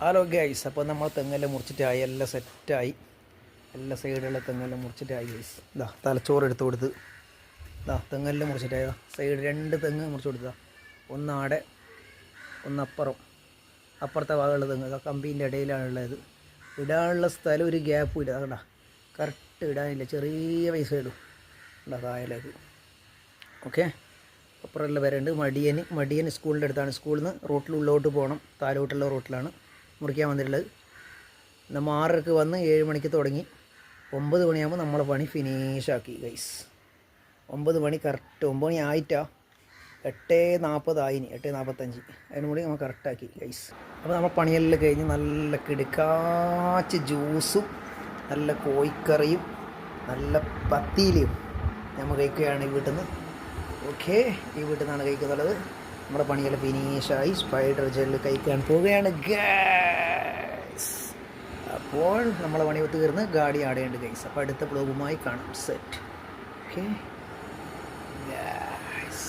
Hello guys, അപ്പോൾ നമ്മൾ തെങ്ങെല്ലാം മുറിച്ചിട്ടായി, എല്ലാം സെറ്റായി, എല്ലാ സൈഡിലുള്ള തെങ്ങെല്ലാം മുറിച്ചിട്ടായി ഗൈസ്. ഇതാ തലച്ചോറ് എടുത്ത് കൊടുത്ത്, ഇതാ തെങ്ങെല്ലാം മുറിച്ചിട്ടായി, സൈഡ് 2 തെങ്ങ് മുറിച്ച് കൊടുത്താ, ഒന്നാടെ ഒന്നപ്പുറം, അപ്പുറത്തെ ഭാഗമുള്ള തെങ്ങ് കമ്പീൻ്റെ ഇടയിലാണുള്ളത്. ഇടാനുള്ള സ്ഥലം ഒരു ഗ്യാപ്പും ഇല്ല, അതുകൊണ്ടാ കറക്റ്റ് ഇടാനില്ല, ചെറിയ പൈസ ഇടും ഉണ്ടാ താഴേക്ക്. ഓക്കെ, അപ്പുറമുള്ള വരണ്ട് മടിയൻ സ്കൂളിൻ്റെ അടുത്താണ്. സ്കൂളിൽ നിന്ന് റോട്ടിലുള്ളോട്ട് പോകണം, താഴോട്ടുള്ള റോട്ടിലാണ് മുറിക്കാൻ വന്നിട്ടുള്ളത്. നമ്മൾ 6:00 വന്ന് 7 മണിക്ക് തുടങ്ങി, 9 മണിയാകുമ്പോൾ നമ്മളെ പണി ഫിനിഷാക്കി ഗൈസ്. 9 മണി കറക്റ്റ്, 9 മണി ആയിട്ടാ, 8:40 ആയിന്, 8:45 അതിന് കൂടി നമ്മൾ കറക്റ്റാക്കി ഗൈസ്. അപ്പോൾ നമ്മൾ പണിയെല്ലാം കഴിഞ്ഞ് നല്ല കിടുക്കാച്ച് ജ്യൂസും നല്ല കോഴിക്കറിയും നല്ല പത്തിയിലും നമ്മൾ കഴിക്കുകയാണ് ഈ വീട്ടിൽ നിന്ന്. ഓക്കെ, ഈ വീട്ടിൽ നിന്നാണ് കഴിക്കുന്നുള്ളത്. നമ്മുടെ പണിയെല്ലാം ഫിനിഷായി, സ്പൈഡർ ജെല്ല് കഴിക്കാൻ പോവുകയാണ് ഗൈസ്. അപ്പോൾ നമ്മളെ പണി തീർന്ന് ഗാഡി ആടേണ്ട ഗൈസ്. അപ്പോൾ അടുത്ത ബ്ലോഗുമായി കാണാം. സെറ്റ്. Okay guys.